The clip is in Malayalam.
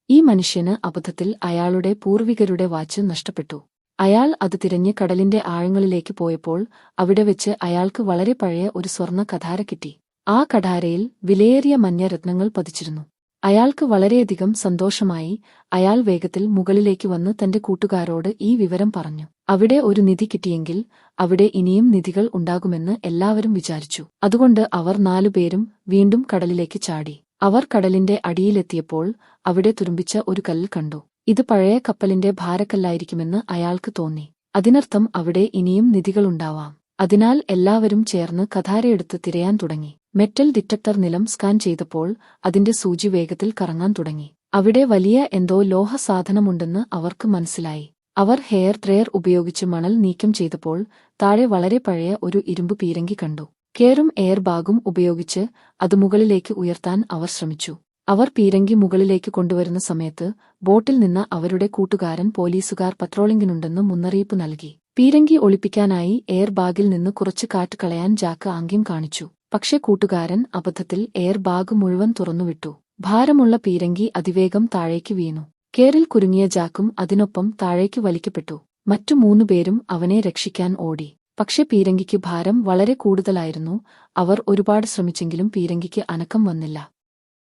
ഈ മനുഷ്യന് അബദ്ധത്തിൽ അയാളുടെ പൂർവികരുടെ വാച്ച് നഷ്ടപ്പെട്ടു. അയാൾ അത് തിരഞ്ഞ് കടലിന്റെ ആഴങ്ങളിലേക്ക് പോയപ്പോൾ അവിടെ വെച്ച് അയാൾക്ക് വളരെ പഴയ ഒരു സ്വർണ്ണ കഠാര കിട്ടി. ആ കഠാരയിൽ വിലയേറിയ മഞ്ഞ രത്നങ്ങൾ പതിച്ചിരുന്നു. അയാൾക്ക് വളരെയധികം സന്തോഷമായി. അയാൾ വേഗത്തിൽ മുകളിലേക്ക് വന്ന് തന്റെ കൂട്ടുകാരോട് ഈ വിവരം പറഞ്ഞു. അവിടെ ഒരു നിധി കിട്ടിയെങ്കിൽ അവിടെ ഇനിയും നിധികൾ ഉണ്ടാകുമെന്ന് എല്ലാവരും വിചാരിച്ചു. അതുകൊണ്ട് അവർ 4 പേരും വീണ്ടും കടലിലേക്ക് ചാടി. അവർ കടലിന്റെ അടിയിലെത്തിയപ്പോൾ അവിടെ തുരുമ്പിച്ച ഒരു കല്ല് കണ്ടു. ഇത് പഴയ കപ്പലിന്റെ ഭാരക്കല്ലായിരിക്കുമെന്ന് അയാൾക്ക് തോന്നി. അതിനർത്ഥം അവിടെ ഇനിയും നിധികളുണ്ടാവാം. അതിനാൽ എല്ലാവരും ചേർന്ന് കഠാരയെടുത്ത് തിരയാൻ തുടങ്ങി. മെറ്റൽ ഡിറ്റക്ടർ നിലം സ്കാൻ ചെയ്തപ്പോൾ അതിന്റെ സൂചി വേഗത്തിൽ കറങ്ങാൻ തുടങ്ങി. അവിടെ വലിയ എന്തോ ലോഹ സാധനമുണ്ടെന്ന് അവർക്ക് മനസ്സിലായി. അവർ ഹെയർ ഡ്രയർ ഉപയോഗിച്ച് മണൽ നീക്കം ചെയ്തപ്പോൾ താഴെ വളരെ പഴയ ഒരു ഇരുമ്പ് പീരങ്കി കണ്ടു. കെയറും എയർ ബാഗും ഉപയോഗിച്ച് അത് മുകളിലേക്ക് ഉയർത്താൻ അവർ ശ്രമിച്ചു. അവർ പീരങ്കി മുകളിലേക്ക് കൊണ്ടുവരുന്ന സമയത്ത് ബോട്ടിൽ നിന്ന് അവരുടെ കൂട്ടുകാരൻ പോലീസുകാർ പട്രോളിംഗിനുണ്ടെന്ന് മുന്നറിയിപ്പ് നൽകി. പീരങ്കി ഒളിപ്പിക്കാനായി എയർ ബാഗിൽ നിന്ന് കുറച്ച് കാറ്റ് കളയാൻ ജാക്ക് ആംഗ്യം കാണിച്ചു. പക്ഷേ കൂട്ടുകാരൻ അബദ്ധത്തിൽ എയർ ബാഗ് മുഴുവൻ തുറന്നുവിട്ടു. ഭാരമുള്ള പീരങ്കി അതിവേഗം താഴേക്ക് വീണു. കെയറിൽ കുരുങ്ങിയ ജാക്കും അതിനൊപ്പം താഴേക്ക് വലിക്കപ്പെട്ടു. മറ്റു 3 പേരും അവനെ രക്ഷിക്കാൻ ഓടി. പക്ഷേ പീരങ്കിക്ക് ഭാരം വളരെ കൂടുതലായിരുന്നു. അവർ ഒരുപാട് ശ്രമിച്ചെങ്കിലും പീരങ്കിക്ക് അനക്കം വന്നില്ല.